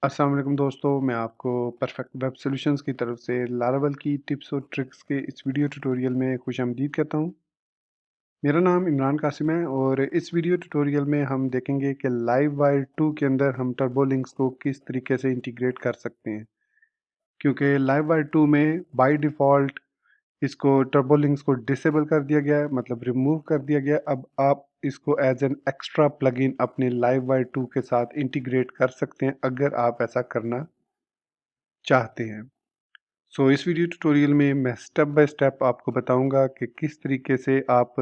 अस्सलाम वालेकुम दोस्तों, मैं आपको परफेक्ट वेब सॉल्यूशंस की तरफ से लारावेल की टिप्स और ट्रिक्स के इस वीडियो ट्यूटोरियल में खुशामदीद कहता हूं। मेरा नाम इमरान कासिम है और इस वीडियो ट्यूटोरियल में हम देखेंगे कि लाइव वायर 2 के अंदर हम टर्बो लिंक्स को किस तरीके से इंटीग्रेट कर सकते हैं। क्योंकि लाइव वायर 2 में बाय डिफ़ॉल्ट इसको टर्बो लिंक्स को डिसेबल कर दिया गया है, मतलब रिमूव कर दिया गया है। अब आप इसको एज एन एक्स्ट्रा प्लगइन अपने लाइव वायर 2 के साथ इंटीग्रेट कर सकते हैं अगर आप ऐसा करना चाहते हैं। इस वीडियो ट्यूटोरियल में मैं स्टेप बाय स्टेप आपको बताऊंगा कि किस तरीके से आप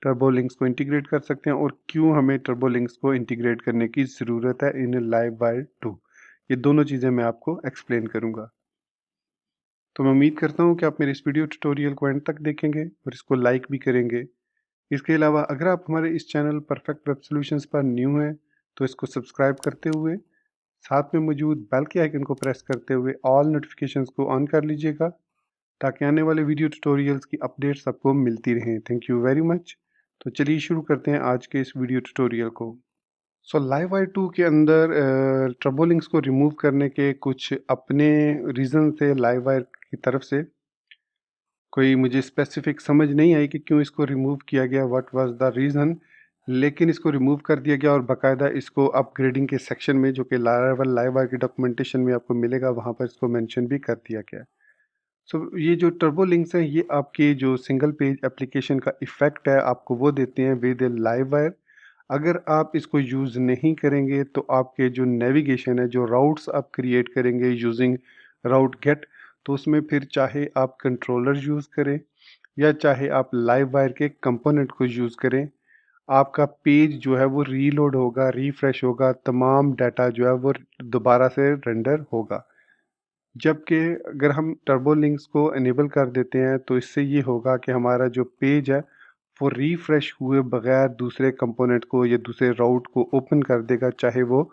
टर्बो लिंक्स को इंटीग्रेट कर सकते हैं और क्यों हमें टर्बो लिंक्स को इंटीग्रेट करने की ज़रूरत है इन लाइव वायर 2। ये दोनों चीज़ें मैं आपको एक्सप्लेन करूंगा। तो मैं उम्मीद करता हूं कि आप मेरे इस वीडियो ट्यूटोरियल को एंड तक देखेंगे और इसको लाइक भी करेंगे। इसके अलावा अगर आप हमारे इस चैनल परफेक्ट वेब सॉल्यूशंस पर न्यू हैं तो इसको सब्सक्राइब करते हुए साथ में मौजूद बेल के आइकन को प्रेस करते हुए ऑल नोटिफिकेशंस को ऑन कर लीजिएगा ताकि आने वाले वीडियो ट्यूटोरियल्स की अपडेट्स आपको मिलती रहें। Thank you very much. तो चलिए शुरू करते हैं आज के इस वीडियो ट्यूटोरियल को। लाइव वायर 2 के अंदर ट्रबो लिंक्स को रिमूव करने के कुछ अपने रीज़न थे लाइव वायर की तरफ से। कोई मुझे स्पेसिफिक समझ नहीं आई कि क्यों इसको रिमूव किया गया, व्हाट वाज द रीज़न, लेकिन इसको रिमूव कर दिया गया और बाकायदा इसको अपग्रेडिंग के सेक्शन में जो कि लारावेल लाइव वायर की डॉक्यूमेंटेशन में आपको मिलेगा वहाँ पर इसको मेंशन भी कर दिया गया है। ये जो टर्बो लिंक्स हैं ये आपके जो सिंगल पेज एप्लीकेशन का इफ़ेक्ट है आपको वो देते हैं विद ए लाइव वायर। अगर आप इसको यूज़ नहीं करेंगे तो आपके जो नेविगेशन है, जो राउट्स आप क्रिएट करेंगे यूजिंग राउट गेट, तो उसमें फिर चाहे आप कंट्रोलर यूज़ करें या चाहे आप लाइव वायर के कंपोनेंट को यूज़ करें, आपका पेज जो है वो रीलोड होगा, रिफ्रेश होगा, तमाम डाटा जो है वो दोबारा से रेंडर होगा। जबकि अगर हम टर्बो लिंक्स को इनेबल कर देते हैं तो इससे ये होगा कि हमारा जो पेज है वो रिफ्रेश हुए बगैर दूसरे कंपोनेंट को या दूसरे राउट को ओपन कर देगा, चाहे वो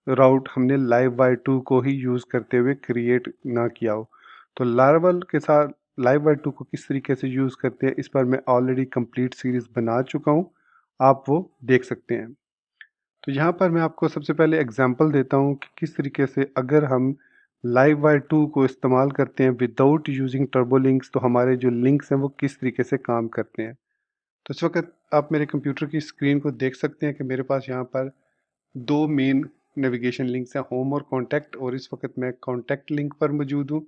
राउट हमने लाइव वायर 2 को ही यूज़ करते हुए क्रिएट ना किया हो। तो लारावेल के साथ लाइव वायर 2 को किस तरीके से यूज़ करते हैं इस पर मैं ऑलरेडी कंप्लीट सीरीज़ बना चुका हूँ, आप वो देख सकते हैं। तो यहाँ पर मैं आपको सबसे पहले एग्जांपल देता हूँ कि किस तरीके से अगर हम लाइव वायर 2 को इस्तेमाल करते हैं विदाउट यूजिंग टर्बो लिंक्स तो हमारे जो लिंक्स हैं वो किस तरीके से काम करते हैं। तो इस वक्त आप मेरे कंप्यूटर की स्क्रीन को देख सकते हैं कि मेरे पास यहाँ पर दो मेन नेविगेशन लिंक्स हैं, होम और कॉन्टैक्ट, और इस वक्त मैं कॉन्टैक्ट लिंक पर मौजूद हूँ।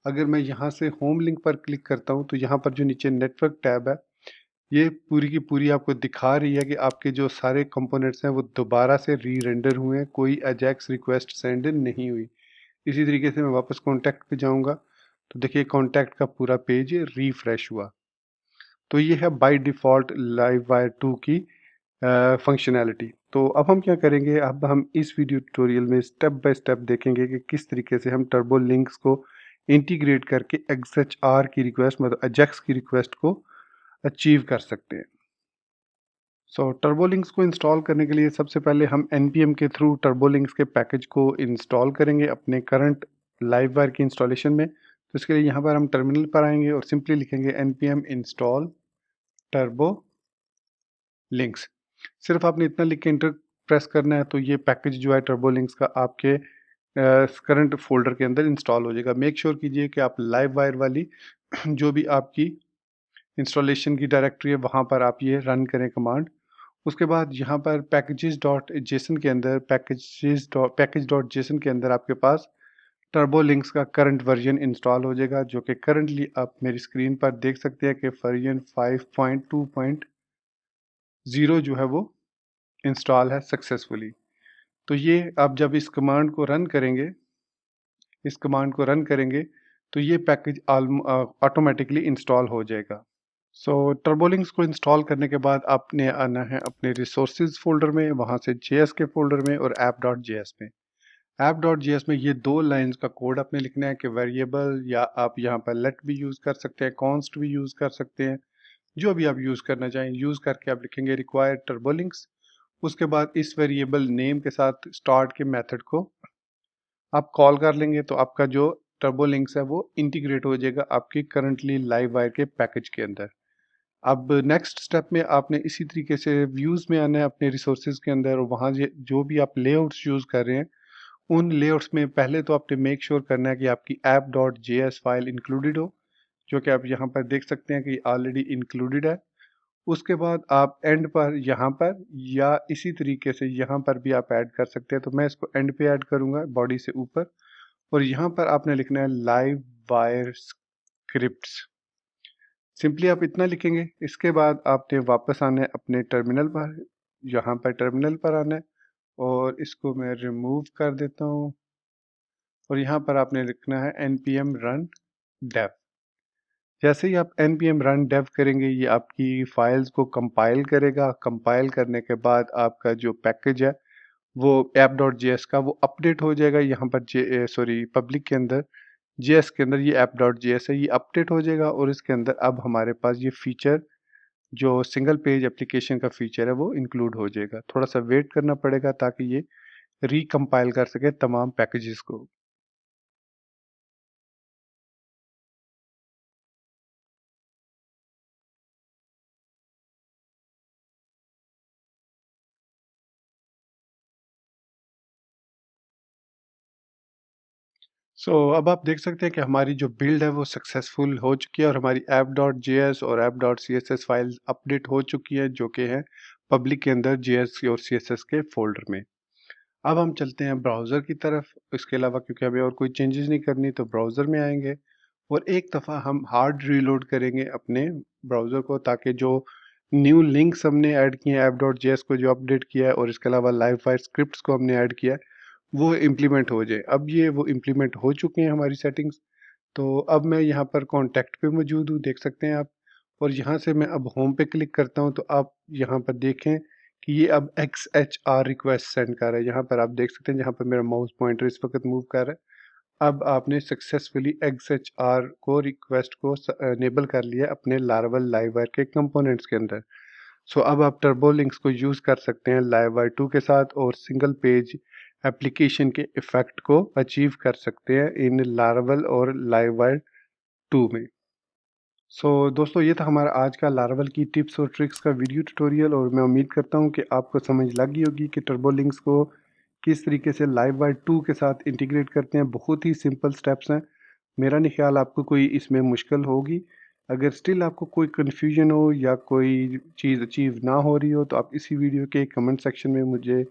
अगर मैं यहाँ से होम लिंक पर क्लिक करता हूँ तो यहाँ पर जो नीचे नेटवर्क टैब है ये पूरी की पूरी आपको दिखा रही है कि आपके जो सारे कंपोनेंट्स हैं वो दोबारा से री रेंडर हुए हैं, कोई अजैक्स रिक्वेस्ट सेंड नहीं हुई। इसी तरीके से मैं वापस कॉन्टैक्ट पे जाऊंगा तो देखिए कॉन्टैक्ट का पूरा पेज रिफ्रेश हुआ। तो ये है बाय डिफ़ॉल्ट लाइव वायर 2 की फंक्शनैलिटी। तो अब हम क्या करेंगे, अब हम इस वीडियो ट्यूटोरियल में स्टेप बाय स्टेप देखेंगे कि किस तरीके से हम टर्बो लिंक्स को इंटीग्रेट करके एक्सएचआर की रिक्वेस्ट, मतलब अजैक्स की रिक्वेस्ट को अचीव कर सकते हैं। टर्बोलिंक्स को इंस्टॉल करने के लिए सबसे पहले हम npm के थ्रू टर्बोलिंक्स के पैकेज को इंस्टॉल करेंगे अपने करंट लाइव वायर की इंस्टॉलेशन में। तो इसके लिए यहाँ पर हम टर्मिनल पर आएंगे और सिंपली लिखेंगे npm इंस्टॉल टर्बो लिंक्स। सिर्फ आपने इतना लिख के इंटर प्रेस करना है तो ये पैकेज जो है टर्बोलिंक्स का आपके करंट फोल्डर के अंदर इंस्टॉल हो जाएगा। मेक श्योर कीजिए कि आप लाइव वायर वाली जो भी आपकी इंस्टॉलेशन की डायरेक्टरी है वहाँ पर आप ये रन करें कमांड। उसके बाद यहाँ पर पैकेजेस डॉट जेसन के अंदर पैकेज डॉट जेसन के अंदर आपके पास टर्बो लिंक्स का करंट वर्जन इंस्टॉल हो जाएगा, जो कि करंटली आप मेरी स्क्रीन पर देख सकते हैं कि वर्जन 5.2.0 जो है वो इंस्टॉल है सक्सेसफुली। तो ये आप जब इस कमांड को रन करेंगे तो ये पैकेज ऑटोमेटिकली इंस्टॉल हो जाएगा। टर्बोलिंक्स को इंस्टॉल करने के बाद आपने आना है अपने रिसोर्सेज फोल्डर में, वहाँ से जेएस के फोल्डर में और app.js में। app.js में ये दो लाइंस का कोड आपने लिखना है कि वेरिएबल, या आप यहाँ पर लेट भी यूज़ कर सकते हैं, कॉन्स्ट भी यूज़ कर सकते हैं, जो भी आप यूज़ करना चाहें यूज़ करके आप लिखेंगे रिक्वायर्ड टर्बोलिंक्स। उसके बाद इस वेरिएबल नेम के साथ स्टार्ट के मेथड को आप कॉल कर लेंगे तो आपका जो टर्बोलिंक्स है वो इंटीग्रेट हो जाएगा आपकी करंटली लाइव वायर के पैकेज के अंदर। अब नेक्स्ट स्टेप में आपने इसी तरीके से व्यूज़ में आना है अपने रिसोर्सेज के अंदर, और वहाँ जो भी आप लेआउट्स यूज़ कर रहे हैं उन लेआउट्स में पहले तो आपने मेक श्योर करना है कि आपकी app.js फाइल इंक्लूडेड हो, जो कि आप यहाँ पर देख सकते हैं कि ऑलरेडी इंक्लूडेड है। उसके बाद आप एंड पर यहाँ पर या इसी तरीके से यहाँ पर भी आप ऐड कर सकते हैं। तो मैं इसको एंड पे ऐड करूँगा बॉडी से ऊपर, और यहाँ पर आपने लिखना है लाइव वायर स्क्रिप्ट्स। सिंपली आप इतना लिखेंगे। इसके बाद आपने वापस आना है अपने टर्मिनल पर, यहाँ पर टर्मिनल पर आना है और इसको मैं रिमूव कर देता हूँ, और यहाँ पर आपने लिखना है npm run dev। जैसे ही आप npm run dev करेंगे, ये आपकी फाइल्स को कंपाइल करेगा। कंपाइल करने के बाद आपका जो पैकेज है वो app.js का वो अपडेट हो जाएगा। यहाँ पर पब्लिक के अंदर JS के अंदर ये app.js है, ये अपडेट हो जाएगा, और इसके अंदर अब हमारे पास ये फीचर जो सिंगल पेज एप्लीकेशन का फीचर है वो इंक्लूड हो जाएगा। थोड़ा सा वेट करना पड़ेगा ताकि ये रिकम्पाइल कर सके तमाम पैकेजेस को। अब आप देख सकते हैं कि हमारी जो बिल्ड है वो सक्सेसफुल हो चुकी है, और हमारी app.js और app.css फाइल्स अपडेट हो चुकी है, जो कि है पब्लिक के अंदर JS और CSS के फोल्डर में। अब हम चलते हैं ब्राउज़र की तरफ। इसके अलावा क्योंकि हमें और कोई चेंजेस नहीं करनी, तो ब्राउज़र में आएंगे और एक दफ़ा हम हार्ड रीलोड करेंगे अपने ब्राउज़र को, ताकि जो न्यू लिंक्स हमने ऐड किए हैं app.js को जो अपडेट किया है, और इसके अलावा लाइव फायर स्क्रिप्ट्स को हमने ऐड किया है, वो इम्प्लीमेंट हो जाए। अब ये वो इम्प्लीमेंट हो चुके हैं हमारी सेटिंग्स। तो अब मैं यहाँ पर कॉन्टैक्ट पे मौजूद हूँ, देख सकते हैं आप, और यहाँ से मैं अब होम पे क्लिक करता हूँ, तो आप यहाँ पर देखें कि ये अब XHR रिक्वेस्ट सेंड कर रहा है। यहाँ पर आप देख सकते हैं, जहाँ पर मेरा माउस पॉइंटर इस वक्त मूव कर रहा है, अब आपने सक्सेसफुली XHR को रिक्वेस्ट को इनेबल कर लिया अपने लारावेल लाइववायर के कंपोनेंट्स के अंदर। अब आप टर्बो लिंक्स को यूज़ कर सकते हैं लाइववायर 2 के साथ, और सिंगल पेज एप्लीकेशन के इफ़ेक्ट को अचीव कर सकते हैं इन लारावेल और लाइववायर 2 में। दोस्तों, ये था हमारा आज का लारावेल की टिप्स और ट्रिक्स का वीडियो ट्यूटोरियल, और मैं उम्मीद करता हूँ कि आपको समझ लग गई होगी कि टर्बो लिंक्स को किस तरीके से लाइववायर 2 के साथ इंटीग्रेट करते हैं। बहुत ही सिंपल स्टेप्स हैं। मेरा नहीं ख्याल आपको कोई इसमें मुश्किल होगी। अगर स्टिल आपको कोई कन्फ्यूजन हो या कोई चीज़ अचीव ना हो रही हो, तो आप इसी वीडियो के कमेंट सेक्शन में मुझे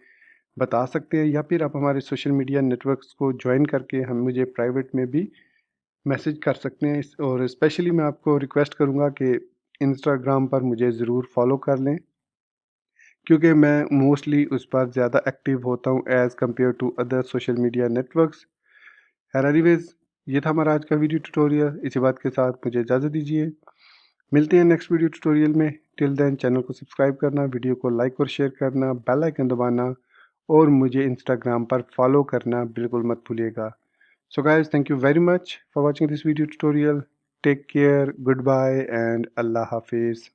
बता सकते हैं, या फिर आप हमारे सोशल मीडिया नेटवर्क्स को ज्वाइन करके हम मुझे प्राइवेट में भी मैसेज कर सकते हैं। और स्पेशली मैं आपको रिक्वेस्ट करूँगा कि इंस्टाग्राम पर मुझे ज़रूर फॉलो कर लें, क्योंकि मैं मोस्टली उस पर ज़्यादा एक्टिव होता हूँ as compare to other social media networks. Anyways, ये था हमारा आज का वीडियो ट्यूटोरियल। इसी बात के साथ मुझे इजाज़त दीजिए। मिलते हैं नेक्स्ट वीडियो ट्यूटोरियल में। टिल देन चैनल को सब्सक्राइब करना, वीडियो को लाइक और शेयर करना, बेल आइकन दबाना, और मुझे इंस्टाग्राम पर फॉलो करना बिल्कुल मत भूलिएगा। So guys, thank you very much for watching this video tutorial. Take care, goodbye, and Allah Hafiz.